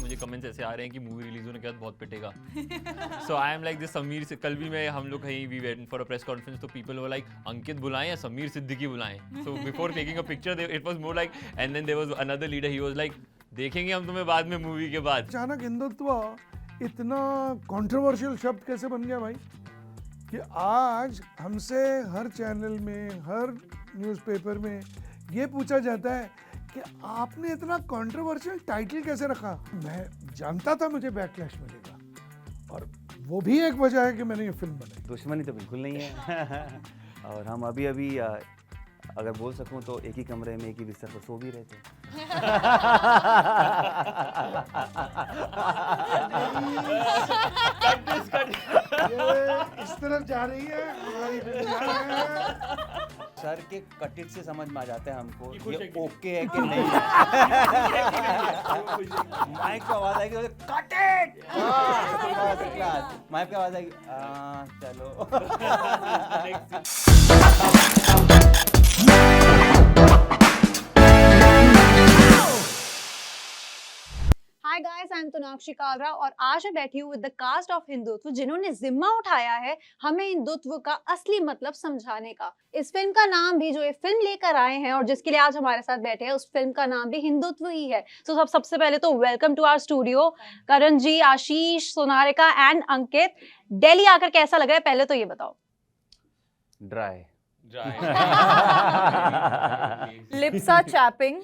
मुझे कमेंट्स ऐसे आ रहे हैं कि मूवी रिलीज होने के बाद बहुत पिटेगा. So I am like this Sameer से कल भी मैं हम लोग कहीं we went for a press conference तो पीपल वर लाइक अंकित बुलाएं या समीर सिद्दीकी बुलाएं. So before taking a picture it was more like and then there was another leader he was like देखेंगे हम तुम्हें बाद में मूवी के बाद. अचानक हिंदुत्व इतना कंट्रोवर्शियल शब्द कैसे बन गया भाई कि आज हमसे हर चैनल में हर न्यूज़पेपर में ये पूछा जाता है कि आपने इतना कंट्रोवर्शियल टाइटल कैसे रखा. मैं जानता था मुझे बैकलैश मिलेगा और वो भी एक वजह है कि मैंने ये फिल्म बनाई. दुश्मनी तो बिल्कुल नहीं है. और हम अभी अगर बोल सकूं तो एक ही कमरे में एक ही बिस्तर पर सो भी रहे थे. ये इस तरफ जा रही है हमारी फिल्म जा रही है. सर के कटिट से समझ में आ जाता है हमको ये ओके है कि नहीं है. माइक पे आवाज आएगी कटिट. माइक पे आवाज आएगी चलो. Hi guys, I am Tonakshi Kalra और आज मैं बैठी हूँ with the cast of Hindutva जिन्होंने जिम्मा उठाया है हमें हिंदुत्व का असली मतलब समझाने का. इस फिल्म का नाम भी जो ये फिल्म लेकर आए हैं और जिसके लिए आज हमारे साथ बैठे हैं उस फिल्म का नाम भी हिंदुत्व ही है. तो सबसे पहले तो welcome to our studio Karan ji, Ashish, Sonarika and Ankit. Delhi आकर कैसा लग रहा है पहले तो ये बताओ. Dry. Lips are chapping.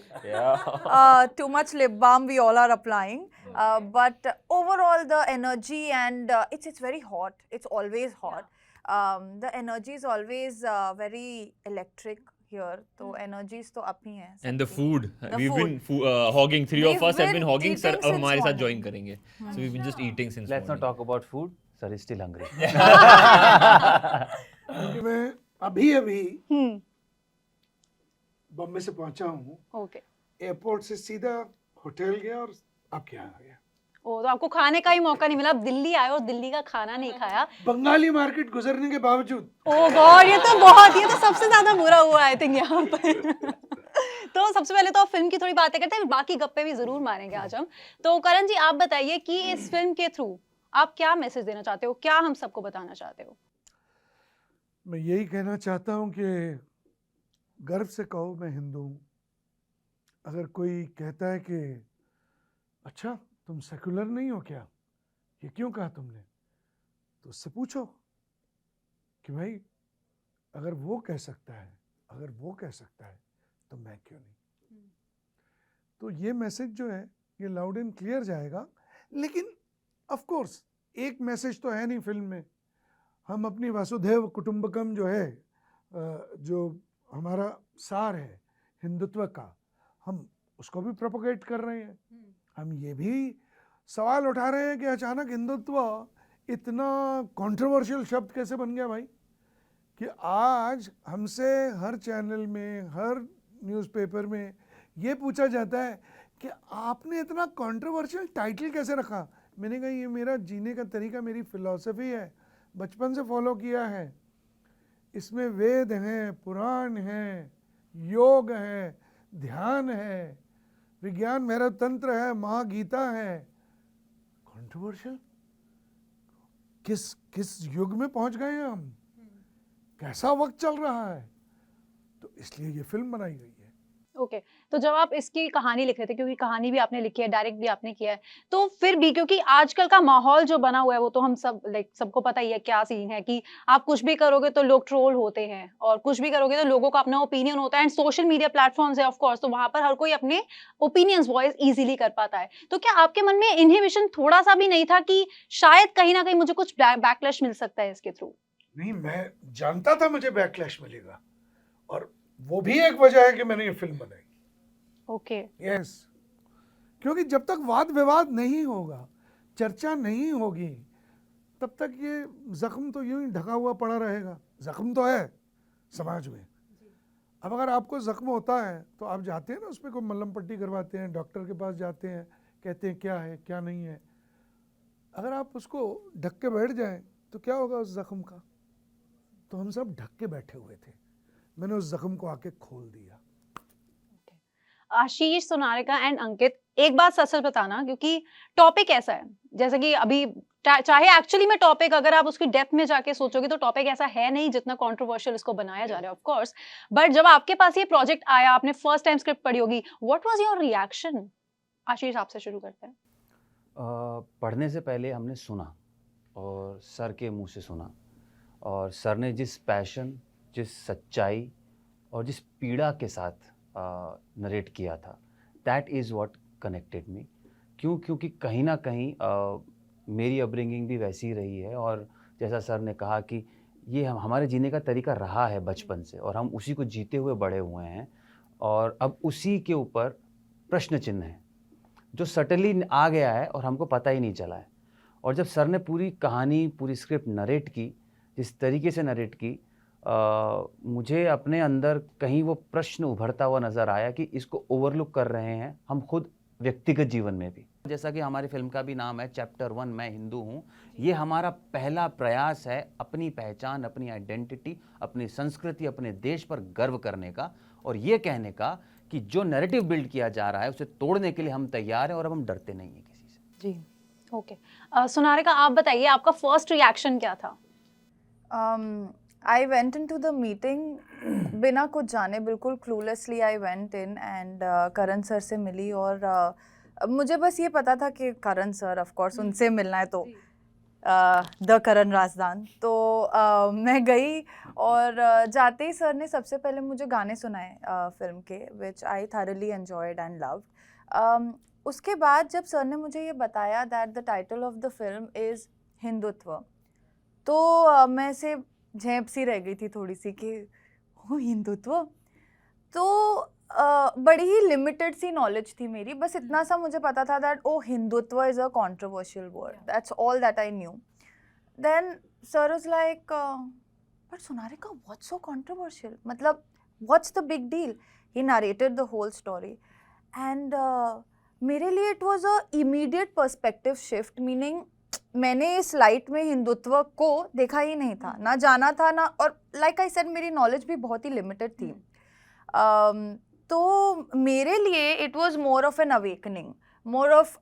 Too much lip balm we all are applying. But overall the energy and it's very hot. It's always hot. The energy is always very electric here. So energies तो up ही हैं. And the food, The we've food. been hogging. Three of We've us have been been hogging. Sir, eating अब since हमारे साथ morning. join करेंगे. So we've been just eating since Let's not morning. talk about food. Sir is still hungry. क्योंकि मैं अभी बॉम्बे से पहुंचा हूँ. ओके. एयरपोर्ट से सीधा होटल गया और आपके यहाँ आ गया. ओ, तो आपको खाने का ही मौका नहीं मिला. आप दिल्ली आए और दिल्ली का खाना नहीं खाया. बंगाली मार्केट गुजरने के बावजूद. ओह गॉड, ये तो सबसे ज्यादा बुरा हुआ आई थिंक यहाँ पर. तो सबसे पहले तो फिल्म की थोड़ी बातें करते हैं, बाकी गप्पे भी जरूर मारेंगे आज हम. तो करण जी आप बताइए कि इस फिल्म के थ्रू आप क्या मैसेज देना चाहते हो, क्या हम सबको बताना चाहते हो. मैं यही कहना चाहता हूँ कि गर्व से कहो मैं हिंदू हूँ. अगर कोई कहता है कि अच्छा तुम सेकुलर नहीं हो क्या, ये क्यों कहा तुमने, तो उससे पूछो कि भाई अगर वो कह सकता है तो मैं क्यों नहीं. तो ये मैसेज जो है ये लाउड एंड क्लियर जाएगा. लेकिन ऑफ कोर्स एक मैसेज तो है नहीं फिल्म में. हम अपनी वसुधैव कुटुंबकम जो है जो हमारा सार है हिंदुत्व का, हम उसको भी प्रोपोगेट कर रहे हैं. हम ये भी सवाल उठा रहे हैं कि अचानक हिंदुत्व इतना कंट्रोवर्शियल शब्द कैसे बन गया भाई कि आज हमसे हर चैनल में हर न्यूज़पेपर में ये पूछा जाता है कि आपने इतना कंट्रोवर्शियल टाइटल कैसे रखा. मैंने कहा ये मेरा जीने का तरीका, मेरी फिलॉसफी है, बचपन से फॉलो किया है. इसमें वेद हैं, पुराण हैं, योग है, ध्यान है, विज्ञान मेरा तंत्र है, महागीता है. कंट्रोवर्शियल किस युग में पहुंच गए हैं हम, कैसा वक्त चल रहा है. तो इसलिए ये फिल्म बनाई गई है. ओके. तो जब आप इसकी कहानी लिख रहे थे, क्योंकि कहानी भी आपने लिखी है, डायरेक्ट भी आपने किया है, तो फिर भी क्योंकि आजकल का माहौल जो बना हुआ है वो तो हम सब सबको पता ही है क्या सीन है कि आप कुछ भी करोगे तो लोग ट्रोल होते हैं और कुछ भी करोगे तो लोगों का अपना ओपिनियन होता है. एंड सोशल मीडिया प्लेटफॉर्म्स है ऑफ कोर्स, तो वहां पर हर कोई अपने ओपिनियंस वॉइस इजीली कर पाता है. तो क्या आपके मन में इनहिबिशन थोड़ा सा भी नहीं था कि शायद कहीं ना कहीं मुझे कुछ बैकलैश मिल सकता है इसके थ्रू? नहीं, मैं जानता था मुझे बैकलैश मिलेगा और वो भी एक वजह है कि मैंने ये फिल्म बनाई. ओके. यस. क्योंकि जब तक वाद विवाद नहीं होगा, चर्चा नहीं होगी, तब तक ये जख्म तो यूं ही ढका हुआ पड़ा रहेगा. जख्म तो है समाज में. अब अगर आपको जख्म होता है तो आप जाते हैं ना, उस पर कोई मल्हम पट्टी करवाते हैं, डॉक्टर के पास जाते हैं, कहते हैं क्या है क्या नहीं है. अगर आप उसको ढक के बैठ जाएं तो क्या होगा उस जख्म का. तो हम सब ढक के बैठे हुए थे, मैंने उस जख्म को आके खोल दिया. आशीष, सोनारिका एंड अंकित, एक बात सच-सच बताना, क्योंकि टॉपिक ऐसा है, जैसे कि अभी चाहे एक्चुअली में टॉपिक अगर आप उसकी डेप्थ में जाके सोचोगे तो टॉपिक ऐसा है नहीं जितना कंट्रोवर्शियल इसको बनाया जा रहा है ऑफ कोर्स। बट जब आपके पास ये प्रोजेक्ट आया, आपने फर्स्ट टाइम स्क्रिप्ट पढ़ी होगी, व्हाट वाज योर रिएक्शन? आशीष, आपसे शुरू करते हैं। पढ़ने से पहले हमने सुना और सर के मुंह से सुना, और सर ने जिस पैशन, जिस सच्चाई और जिस पीड़ा के साथ नरेट किया था, that is what connected me. क्योंकि कहीं ना कहीं मेरी अपब्रिंगिंग भी वैसी रही है, और जैसा सर ने कहा कि ये हमारे जीने का तरीका रहा है बचपन से, और हम उसी को जीते हुए बड़े हुए हैं, और अब उसी के ऊपर प्रश्न चिन्ह है जो सटली आ गया है और हमको पता ही नहीं चला है। और जब सर ने पूरी कहानी, पूरी स्क्रिप्ट नरेट की, जिस तरीके से नरेट की, मुझे अपने अंदर कहीं वो प्रश्न उभरता हुआ नज़र आया कि इसको ओवरलुक कर रहे हैं हम खुद व्यक्तिगत जीवन में भी। जैसा कि हमारी फिल्म का भी नाम है चैप्टर 1 मैं हिंदू हूँ, ये हमारा पहला प्रयास है अपनी पहचान, अपनी आइडेंटिटी, अपनी संस्कृति, अपने देश पर गर्व करने का, और ये कहने का कि जो नैरेटिव बिल्ड किया जा रहा है उसे तोड़ने के लिए हम तैयार हैं, और अब हम डरते नहीं हैं किसी से। जी, ओके। सुनारिका, आप बताइए आपका फर्स्ट रिएक्शन क्या था? I went into the meeting बिना कुछ जाने, बिल्कुल cluelessly I went in and Karan sir से मिली, और मुझे बस ये पता था कि करण सर, ऑफ कोर्स उनसे मिलना है, तो द करण राजदान। तो मैं गई, और जाते ही सर ने सबसे पहले मुझे गाने सुनाए फिल्म के, विच आई thoroughly enjoyed and loved। उसके बाद जब सर ने मुझे ये बताया that the title of the film is Hindutva, तो मैं से झेप सी रह गई थी थोड़ी सी कि ओ हिंदुत्व। तो बड़ी ही लिमिटेड सी नॉलेज थी मेरी, बस इतना सा मुझे पता था that oh Hindutva is a controversial word, that's all that I knew. Then sir was like but Sonarika what's so controversial, मतलब what's the big deal. He narrated the whole story, and मेरे लिए it was a immediate perspective shift, meaning मैंने इस light में हिंदुत्व को देखा ही नहीं था, ना जाना था ना, और लाइक आई सेड मेरी नॉलेज भी बहुत ही लिमिटेड थी। तो मेरे लिए it was more of an awakening, more of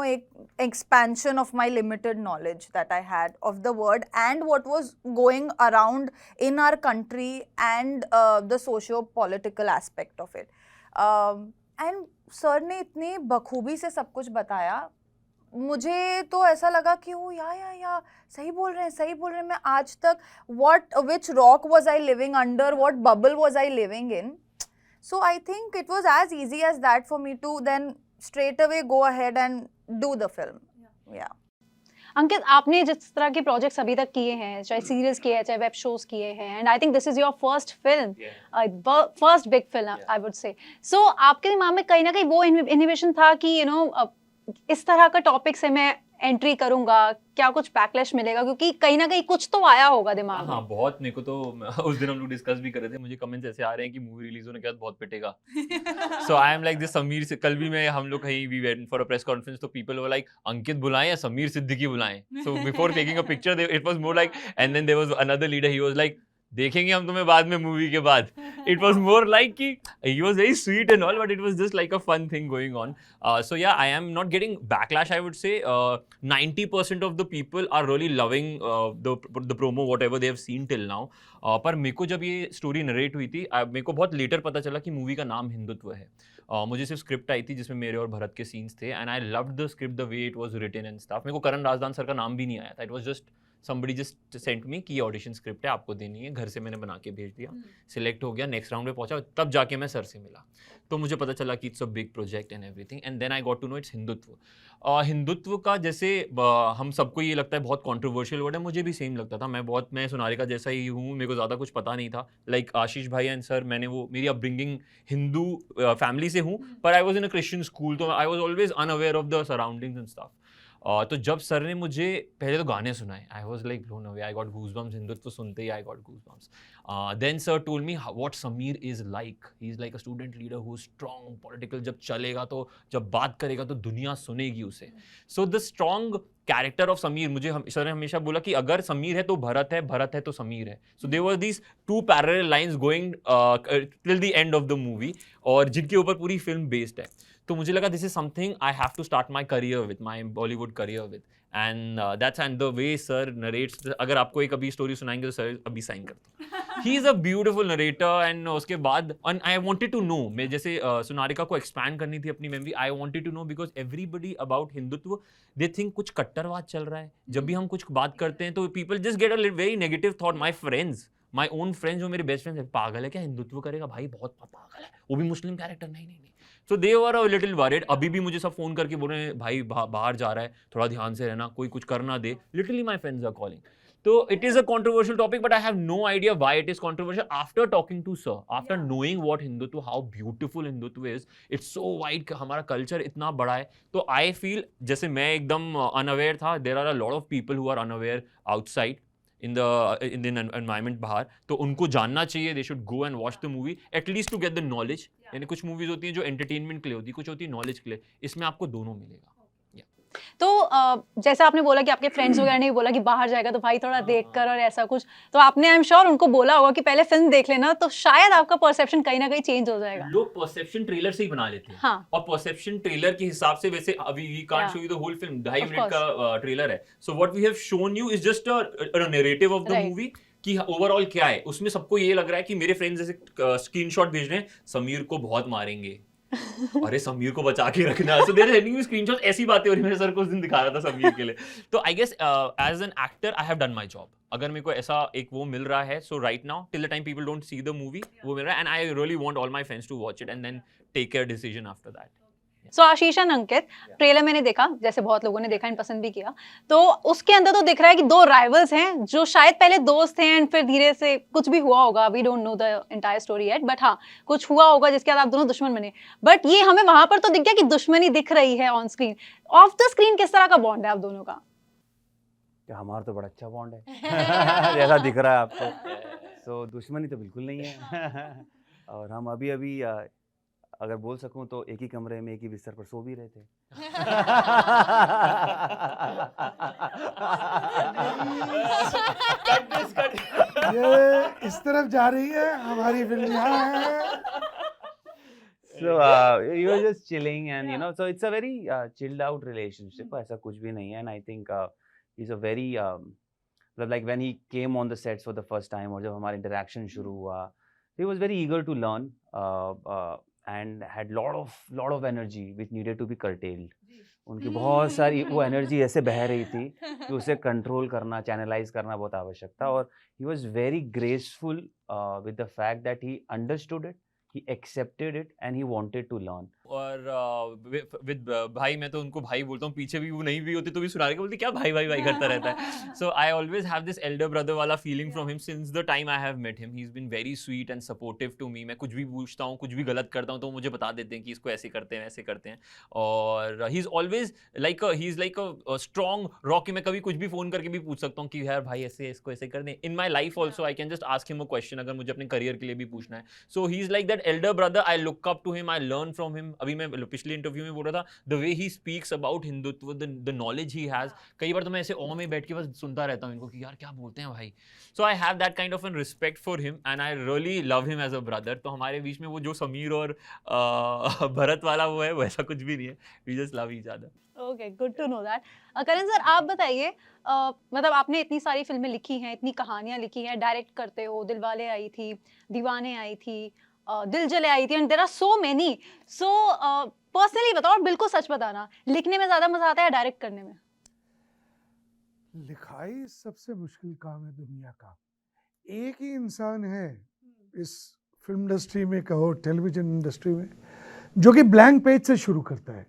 एक expansion of my limited knowledge that I had of the word and what was going around in our country and the socio-political aspect of it. And sir ने इतनी बखूबी से सब कुछ बताया, मुझे तो ऐसा लगा कि वो या सही बोल रहे हैं। मैं आज तक which rock was I living under, what bubble was I living in? So I think it was as easy as that for me to then straight away go ahead and do the film. Yeah. अंकित, आपने जिस तरह के projects अभी तक किए हैं, चाहे series किए हैं, चाहे वेब शोज किए हैं, and I think this is your first film, first big film I would say. So आपके दिमाग में कहीं ना कहीं वो इनोवेशन था कि इस तरह का टॉपिक से मैं एंट्री करूंगा, क्या कुछ बैकलैश मिलेगा, क्योंकि कहीं ना कहीं कुछ तो आया होगा दिमाग में। हाँ, बहुत। मेरे को तो उस दिन हम लोग डिस्कस भी कर रहे थे, मुझे कमेंट्स ऐसे आ रहे हैं कि मूवी रिलीज होने के बाद बहुत पिटेगा। So I am like this Sameer से, कल भी मैं हम लोग कहीं we went for a press conference, तो पीपल वर लाइक अंकित बुलाएं या समीर सिद्दीकी बुलाएं। So before taking a picture it was more like, and then there was another leader, he was like देखेंगे हम तुम्हें बाद में मूवी के बाद। It was more like कि he was very sweet and all, but it was just like a fun thing going on. So yeah, I am not getting backlash, I would say. 90% of the people are really loving the promo, whatever they have seen till now. पर मेरे को जब ये story narrate हुई थी, मेरे को बहुत लेटर पता चला कि मूवी का नाम हिंदुत्व है। मुझे सिर्फ स्क्रिप्ट आई थी जिसमें मेरे और भरत के सीन्स थे, and I loved the script, the way it was written and stuff. मेरे को करण राजदान सर का नाम भी नहीं आया था, it was just somebody just sent me कि ये ऑडिशन स्क्रिप्ट है, आपको देनी है। घर से मैंने बना के भेज दिया, सिलेक्ट हो गया, नेक्स्ट राउंड में पहुंचा, तब जाके मैं सर से मिला, तो मुझे पता चला कि it's a big project and everything, and then I got to know it's Hindutva. Hindutva का जैसे हम सबको ये लगता है बहुत कंट्रोवर्शियल वर्ड है, मुझे भी सेम लगता था। मैं सोनारिका जैसा ही हूँ, मेरे को ज़्यादा कुछ पता नहीं था। लाइक आशीष भाई एंड सर, मेरी अपब्रिंगिंग हिंदू फैमिली से हूँ, पर I was in a Christian school, तो I was always unaware of the surroundings and stuff. तो जब सर ने मुझे पहले तो गाने सुनाए, I was like blown away, I got goosebumps, Hindutva सुनते ही I got goosebumps. Then sir told me what Sameer is like, he is like a student leader who is strong, political, जब चलेगा तो, जब बात करेगा तो दुनिया सुनेगी उसे। So the strong character of Sameer, मुझे सर ने हमेशा बोला कि अगर समीर है तो भरत है, भरत है तो समीर है. So there were these two parallel lines going till the end of the movie, और जिनके ऊपर पूरी फिल्म बेस्ड है. तो मुझे लगा this is something I have to start my career with, my Bollywood career with. And that's and the way sir narrates. अगर आपको एक अभी स्टोरी सुनाएंगे तो सर अभी साइन करते हैं. He is a beautiful narrator. And उसके बाद आई वांटेड टू नो, मैं जैसे सुनारिका को एक्सपैंड करनी थी अपनी memory. I wanted to know because everybody about Hindutva they think कुछ कट्टरवाद चल रहा है. जब भी हम कुछ बात करते हैं तो people just get a very negative thought. My friends, my own friends, जो मेरे बेस्ट फ्रेंड्स हैं, पागल है क्या, हिंदुत्व करेगा भाई, बहुत पागल है, वो भी मुस्लिम कैरेक्टर. नहीं नहीं नहीं. सो दे वर अ लिटिल वरीड. अभी भी मुझे सब फोन करके बोल रहे हैं भाई बाहर जा रहा है, थोड़ा ध्यान से रहना, कोई कुछ कर ना दे. Literally my friends are calling. So it is a controversial topic, but I have no idea why it is controversial. After talking to sir, after knowing what Hindutva, how beautiful Hindutva is, it's so wide. हमारा culture इतना बड़ा है. तो I feel जैसे मैं एकदम unaware था, there are a lot of people who are unaware outside in the environment बाहर. तो उनको जानना चाहिए. They should go and watch the movie at least to get the knowledge. यानी कुछ movies होती हैं जो entertainment के लिए होती है, कुछ होती है knowledge के लिए. इसमें आपको दोनों मिलेगा. तो जैसा आपने बोला कि आपके फ्रेंड्स वगैरह ने बोला कि बाहर जाएगा तो भाई थोड़ा देख कर और ऐसा कुछ, तो आपने आई एम श्योर उनको बोला होगा कि पहले फिल्म देख लेना, तो शायद आपका परसेप्शन कहीं ना कहीं चेंज हो जाएगा. लोग परसेप्शन ट्रेलर से ही बना लेते हैं. हाँ. और परसेप्शन ट्रेलर के हिसाब से वैसे अभी we can't show you the whole film. 2.5 minute का ट्रेलर है. So what we have shown you is just a narrative of the movie कि ओवरऑल क्या है. उसमें सबको ये लग रहा है कि मेरे फ्रेंड्स जैसे स्क्रीनशॉट भेज रहे हैं, समीर को बहुत मारेंगे, अरे समीर को बचा के रखना. So they're sending me screenshots, ऐसी बातें हो रही. मेरे सर को उस दिन दिखा रहा था समीर के लिए. तो I guess as an actor I have done my job. अगर मेरे को ऐसा एक वो मिल रहा है, so right now till the time people don't see the movie, वो मिल रहा है. And I really want all my friends to watch it and then take care decision after that. So Ashish and Ankit, trailer मैंने देखा, जैसे बहुत लोगों ने देखा एंड पसंद भी किया, तो उसके अंदर तो दिख रहा है कि दो राइवल्स हैं जो शायद पहले दोस्त थे एंड फिर धीरे से कुछ भी हुआ होगा. We don't know the entire story yet, but हाँ कुछ हुआ होगा जिसके बाद आप दोनों दुश्मन बने. बट ये हमें वहां पर तो दिख गया कि दुश्मनी दिख रही है on screen. Of the screen किस तरह का बॉन्ड है आप दोनों का? हमारा तो बड़ा अच्छा बॉन्ड है जैसा दिख रहा है आपको. सो दुश्मनी तो बिल्कुल नहीं है. और हम अभी अगर बोल सकूं तो एक ही कमरे में एक ही बिस्तर पर सो भी रहे थे. ये इस तरफ जा रही है, हमारी फिल्म यहाँ है. So you were just chilling and you know, so it's a very chilled out relationship. ऐसा कुछ भी नहीं है. And I think he's a very like when he came on the sets for the first time और जब हमारा interaction शुरू हुआ, he was very eager to learn and had lot of energy which needed to be curtailed. उनकी बहुत सारी वो energy ऐसे बह रही थी कि उसे कंट्रोल करना, चैनलाइज करना बहुत आवश्यक था. और he was very graceful with the fact that he understood it, he accepted it and he wanted to learn. और विद भाई, मैं तो उनको भाई बोलता हूँ, पीछे भी वो नहीं भी होते तो भी सुना के बोलते क्या भाई भाई भाई करता रहता है. So I always have this elder brother वाला feeling from him since the time I have met him. He is been very sweet and supportive to me. मैं कुछ भी पूछता हूँ, कुछ भी गलत करता हूँ तो मुझे बता देते हैं कि इसको ऐसे करते हैं, ऐसे करते हैं. और he is always like he is like a strong rock कि मैं कभी कुछ भी फोन करके भी पूछ सकता हूँ कि यार भाई ऐसे इसको ऐसे कर दें. In my life also I can just ask him a question अगर मुझे अपने करियर के लिए भी पूछना है. So he is like that elder brother. I look up to him, I learn from him. अभी मैं पिछले इंटरव्यू में बोल रहा था, the way he speaks about Hindutva, the knowledge he has. कई बार तो मैं ऐसे ऑ में बैठ के बस सुनता रहता हूँ इनको कि यार क्या बोलते हैं भाई. So I have that kind of an respect for him and I really love him as a brother. तो हमारे बीच में वो जो समीर और भरत वाला वो है, वैसा कुछ भी नहीं है. We just love each other. Okay, good to know that. Karan sir, आप बताइए, मतलब आपने इतनी सारी फिल्में लिखी हैं, इतनी कहानियां लिखी हैं, डायरेक्ट करते हो. दिलवाले आई थी, दीवाने आई थी, दिल जले आई थी, and there are so many. So personally बताओ और बिल्कुल सच बताना, लिखने में ज्यादा मजा आता है डायरेक्ट करने में? लिखाई सबसे मुश्किल काम है दुनिया का. एक ही इंसान है इस फिल्म इंडस्ट्री में कहो, टेलीविजन इंडस्ट्री में, जो कि ब्लैंक पेज से शुरू करता है.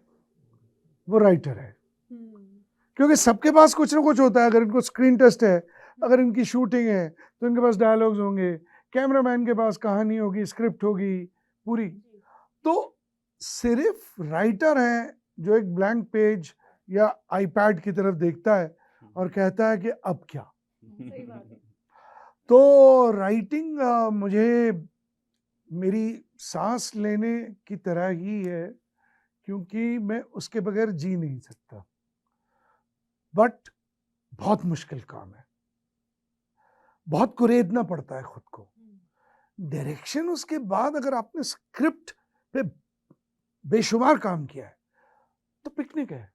वो राइटर है. क्योंकि सबके पास कुछ ना कुछ होता है. अगर इनको स्क्रीन टेस्ट है, अगर इनकी शूटिंग है, तो इनके पास डायलॉग्स होंगे, कैमरामैन के पास कहानी होगी, स्क्रिप्ट होगी पूरी. तो सिर्फ राइटर है जो एक ब्लैंक पेज या आईपैड की तरफ देखता है और कहता है कि अब क्या. तो राइटिंग मुझे मेरी सांस लेने की तरह ही है, क्योंकि मैं उसके बगैर जी नहीं सकता. बट बहुत मुश्किल काम है, बहुत कुरेदना पड़ता है खुद को। डायरेक्शन उसके बाद अगर आपने स्क्रिप्ट पे बेशुमार काम किया है तो पिकनिक है।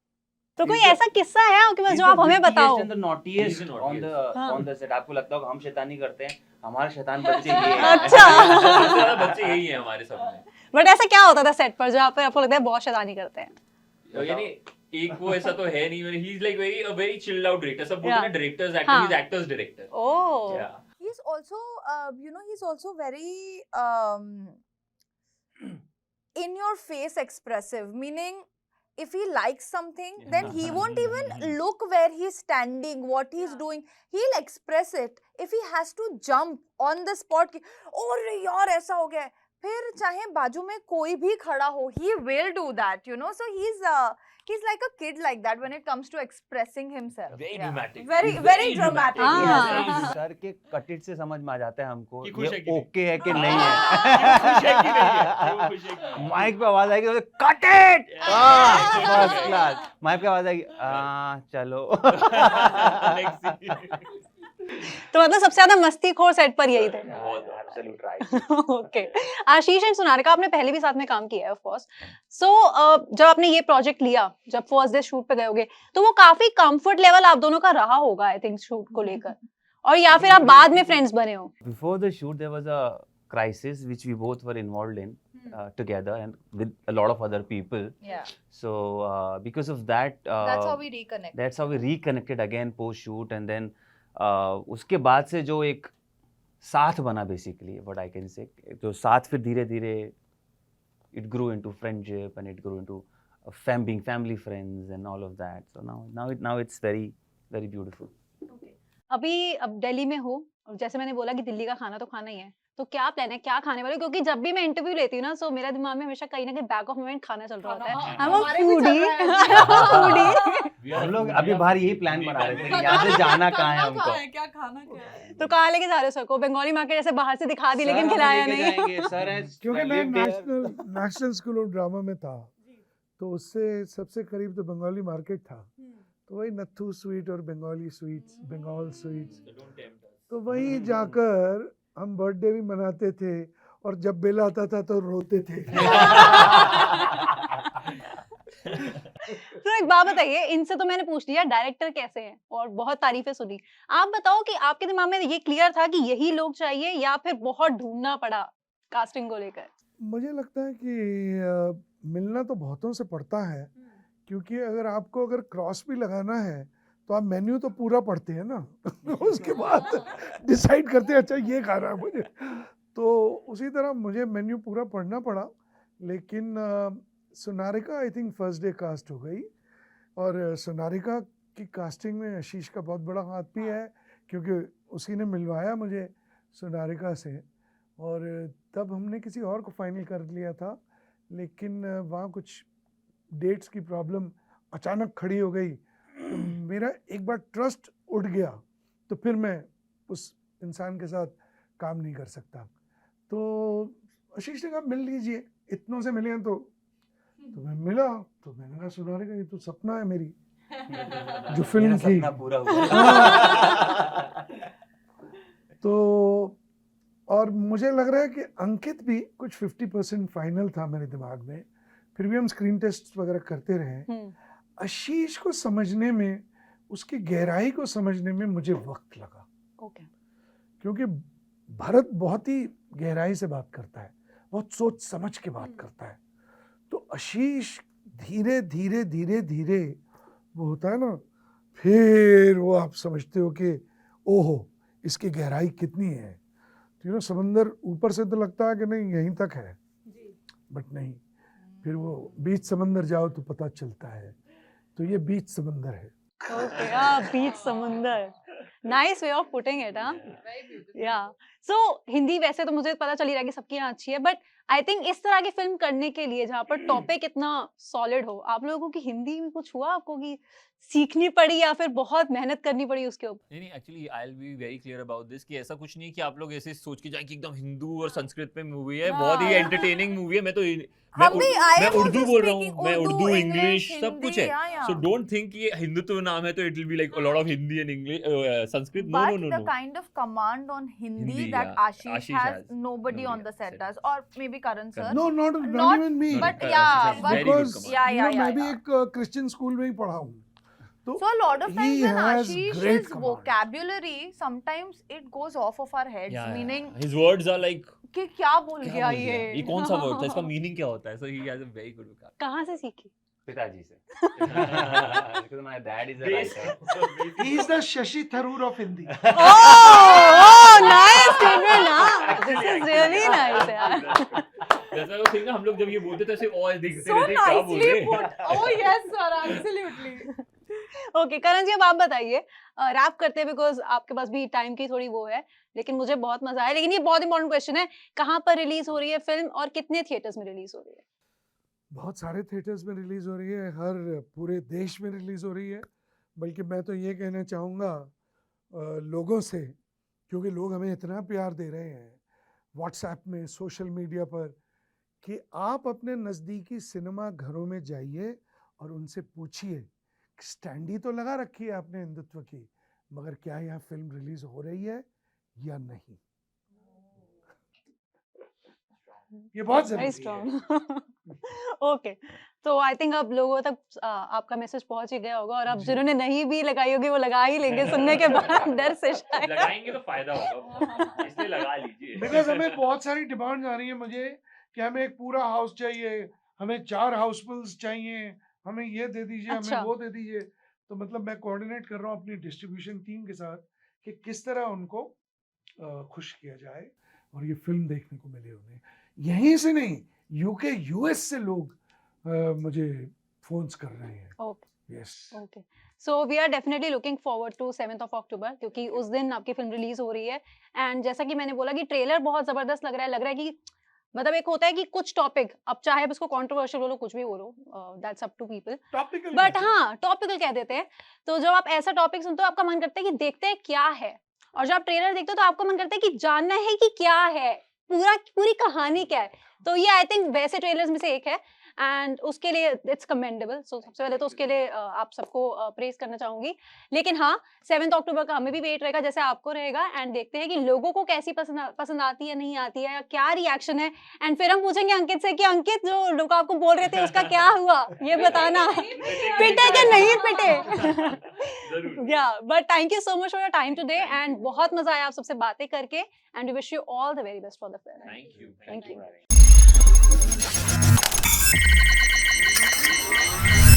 तो कोई ऐसा किस्सा है आपके पास जो आप हमें बताओ? ऑन द सेट आपको लगता होगा हम शैतानी करते हैं, हमारे शैतान बच्चे ये हैं। अच्छा। सबसे ज्यादा बच्चे यही है हमारे सब में। बट ऐसा क्या होता था सेट पर जहाँ पे आपको लगता है बहुत शैतानी करते हैं? यानी एक वो ऐसा तो है नहीं, he is like very chilled out director. सब बोलते Yeah. हैं डायरेक्टर्स हाँ. Actor, is actors director. Oh. या He's also, he's also very in your face expressive, meaning if he likes something, then he won't even look where he's standing, what he's doing. He'll express it. If he has to jump on the spot, कि, "Oh यार ऐसा हो गया है," फिर चाहे बाजू में कोई भी खड़ा हो, he will do that, you know. So he's like a kid like that when it comes to expressing himself. Very Yeah. dramatic. Very He's very very dramatic. dramatic. Yes. Sir के कटिट से समझ में आ जाता है हमको कि खुश है ये कि नहीं। ओके है कि हाँ, नहीं कि वो खुश है कि नहीं है, कि वो है। खुश है कि नहीं है। माइक पे आवाज आएगी तो cut it, Yeah. First class. Mic पे आवाज आएगी, चलो। Next scene. तो मतलब सबसे ज्यादा मस्तीखोर सेट पर यही थे। बहुत absolute right. Okay. Ashish and Sonarika आपने पहले भी साथ में काम किया है ऑफ कोर्स। सो जब आपने ये प्रोजेक्ट लिया, जब फर्स्ट डे शूट पे गए होगे, तो वो काफी कंफर्ट लेवल आप दोनों का रहा होगा आई थिंक शूट को लेकर, और या फिर आप बाद में फ्रेंड्स बने हो? Before the shoot, there was a crisis which we both were involved in together and with a lot of other people. Yeah. So because of that, That's how we reconnect. that's how we reconnected again post shoot, and then उसके बाद से जो एक साथ बना basically what I can say, तो साथ फिर धीरे धीरे it grew into friendship and it grew into being family friends and all of that. So now it's very very beautiful. अभी अब दिल्ली में हो, और जैसे मैंने बोला कि दिल्ली का खाना तो खाना ही है, तो क्या प्लान है, क्या खाने वाले हो? क्योंकि जब भी मैं इंटरव्यू लेती हूँ ना, सो मेरा दिमाग में हमेशा कहीं ना कहीं बैक ऑफ माइंड खाना चल रहा होता है। I'm a हमारे भी चल foodie. रहा है। foodie. हम लोग अभी बाहर यही प्लान बना रहे थे कि यहाँ से जाना कहाँ है हमको। क्या खाना क्या है? तो कहाँ लेके जा रहे हो सर को? बंगाली मार्केट जैसे बाहर से दिखा दी लेकिन खिलाया नहीं। क्योंकि मैं नेशनल स्कूल ऑफ ड्रामा में था, तो उससे सबसे करीब तो बंगाली मार्केट था, तो वही नत्थू स्वीट और बंगाली स्वीट्स, बंगाल स्वीट्स, तो वहीं जाकर हम बर्थडे भी मनाते थे, और जब बिल आता था तो रोते थे। तो एक बात बताइए, इनसे तो मैंने पूछ लिया डायरेक्टर कैसे हैं और बहुत तारीफें सुनी, आप बताओ कि आपके दिमाग में ये क्लियर था कि यही लोग चाहिए, या फिर बहुत ढूंढना पड़ा कास्टिंग को लेकर? मुझे लगता है कि मिलना तो बहुतों से पड़ता है, क्योंकि अगर क्रॉस भी लगाना है तो आप मेन्यू तो पूरा पढ़ते हैं ना। उसके बाद डिसाइड करते हैं अच्छा ये खाना है मुझे, तो उसी तरह मुझे मेन्यू पूरा पढ़ना पड़ा। लेकिन Sonarika I think first day cast हो गई, और सोनारिका की कास्टिंग में आशीष का बहुत बड़ा हाथ भी है, क्योंकि उसी ने मिलवाया मुझे सोनारिका से, और तब हमने किसी और को फाइनल कर लिया था, लेकिन वहाँ कुछ डेट्स की प्रॉब्लम अचानक खड़ी हो गई, तो मेरा एक बार ट्रस्ट उठ गया, तो फिर मैं उस इंसान के साथ काम नहीं कर सकता। तो आशीष ने कहा मिल लीजिए, इतनों से मिले हैं तो मैं मिला, तो मैंने कहा सोनारिका ये तो सपना है मेरी जो फिल्म थी। पूरा हुआ। तो और मुझे लग रहा है कि अंकित भी कुछ 50% फाइनल था मेरे दिमाग में, फिर भी हम स्क्रीन टेस्ट वगैरह करते रहे। आशीष को समझने में, उसकी गहराई को समझने में मुझे वक्त लगा। ओके। क्योंकि भरत बहुत ही गहराई से बात करता है, बहुत सोच समझ के बात करता है, तो आशीष धीरे धीरे धीरे धीरे वो होता है ना, फिर वो आप समझते हो कि ओहो इसकी गहराई कितनी है। तो समंदर ऊपर से तो लगता है कि नहीं यहीं तक है, बट नहीं, फिर वो बीच समंदर जाओ तो पता चलता है, तो ये बीच समंदर है। ओके, बीच समंदर, nice way of putting it. हाँ, या सो हिंदी वैसे तो मुझे पता चल ही रहा है कि सबकी यहाँ अच्छी है, बट आई थिंक इस तरह की फिल्म करने के लिए जहाँ पर टॉपिक इतना सॉलिड हो, आप लोगों की हिंदी में कुछ हुआ आपको कि सीखनी पड़ी या फिर बहुत मेहनत करनी पड़ी उसके ऊपर? नहीं actually I will be very clear about this कि ऐसा कुछ नहीं है कि आप लोग ऐसे सोच के जाएं कि एकदम हिंदू और संस्कृत पे मूवी है, बहुत ही एंटरटेनिंग मूवी है। मैं हम भी मैं उर्दू बोल रहा हूँ, मैं उर्दू इंग्लिश सब हिंदी, कुछ है। yeah. सो डोंट थिंक कि ये हिंदुत्व नाम है तो it will be like a lot of Hindi and English Sanskrit. No But no the no kind of command on Hindi, Hindi, that yeah. Ashish Ashish has, has. nobody on Nobody the set has. does, or maybe Karan sir. Karan. No, not Not- even me. but Karan, yeah, Ashish has but very good Because command. yeah, you know, मैं भी yeah. एक Christian school में ही पढ़ा हूँ, तो So a lot of times he when has Ashish's great command. vocabulary, sometimes it goes off of our heads, Yeah, meaning his words are like कि क्या बोल क्या गया बोल गया? ये? ये कौन सा वर्ड था, इसका मीनिंग क्या होता है? So he has a very good vocabulary. कहाँ से सीखी? पिताजी से because my dad is a writer. He is the Shashi Tharoor of Hindi. Oh, nice statement, हाँ. This is really nice, यार. जैसा वो थिंग ना, हम लोग जब ये बोलते थे ऐसे और देखते So रहते क्या बोल nicely रहे put. Oh yes, sir, absolutely. Okay Karan ji, अब आप बताइए, रैप करते हैं बिकॉज आपके पास भी टाइम की थोड़ी वो है, लेकिन मुझे बहुत मजा आया। लेकिन ये बहुत इंपॉर्टेंट क्वेश्चन है, कहाँ पर रिलीज हो रही है फिल्म और कितने थिएटर्स में रिलीज हो रही है? बहुत सारे थिएटर्स में रिलीज हो रही है, हर पूरे देश में रिलीज हो रही है। बल्कि मैं तो ये कहना चाहूँगा लोगों से, क्योंकि लोग हमें इतना प्यार दे रहे हैं व्हाट्सएप में, सोशल मीडिया पर, कि आप अपने नज़दीकी सिनेमा घरों में जाइए और उनसे पूछिए, स्टैंडी तो लगा रखी है आपने हिंदुत्व की, मगर क्या यहाँ फिल्म रिलीज हो रही है या नहीं? ये बहुत वेरी जरूरी है। स्ट्रांग। ओके, तो आई थिंक अब लोगों तक आपका मैसेज पहुंच ही गया होगा, और अब जी। जिन्होंने नहीं भी लगाई होगी वो लगा ही लेंगे सुनने के बाद, डर से शायद। लगाएंगे तो फायदा होगा, इसलिए लगा लीजिए। बिकॉज हमें बहुत सारी डिमांड आ रही है मुझे कि हमें एक पूरा हाउस चाहिए, हमें 4 हाउसफुल्स चाहिए, हमें ये दे दीजिए, अच्छा। हमें वो दे दीजिए। तो मतलब मैं कोऑर्डिनेट कर रहा हूँ अपनी डिस्ट्रीब्यूशन टीम के साथ कि किस तरह उनको खुश किया जाए और ये फिल्म देखने को मिले उन्हें। यहीं से नहीं, यूके यूएस से लोग मुझे फोन्स कर रहे हैं। Okay yes, okay, so we are definitely looking forward to 7th of October, क्योंकि उस दिन आपकी फिल्म रिलीज हो रही है। एंड जैसा कि मैंने बोला कि ट्रेलर बहुत जबरदस्त लग रहा है कि मतलब एक होता है कि कुछ टॉपिक, अब चाहे आप इसको कंट्रोवर्शियल बोलो, कुछ भी बोलो, that's up to people, topical. But हाँ टॉपिकल कह देते हैं। तो जब आप ऐसा टॉपिक सुनते हो, आपका मन करता है कि देखते हैं क्या है, और जब आप ट्रेलर देखते हो तो आपका मन करता है कि जानना है कि क्या है, पूरी कहानी क्या है। तो ये आई थिंक वैसे ट्रेलर्स में से एक है, एंड उसके लिए इट्स कमेंडेबल। सो सबसे पहले तो उसके लिए आप सबको प्रेज करना चाहूंगी। लेकिन हाँ, 7th October का हमें भी वेट रहेगा, जैसे आपको रहेगा, एंड देखते हैं कि लोगों को कैसी पसंद आती है, नहीं आती है, क्या रिएक्शन है। एंड फिर हम पूछेंगे अंकित से कि अंकित, जो लोग आपको बोल रहे थे उसका क्या हुआ, ये बताना, पिटे कि नहीं पिटे। या but thank you so much for your time today, and बहुत मजा आया आप सबसे बातें करके, and we wish you all the very best for the film. Thank you. Thank you. for having me.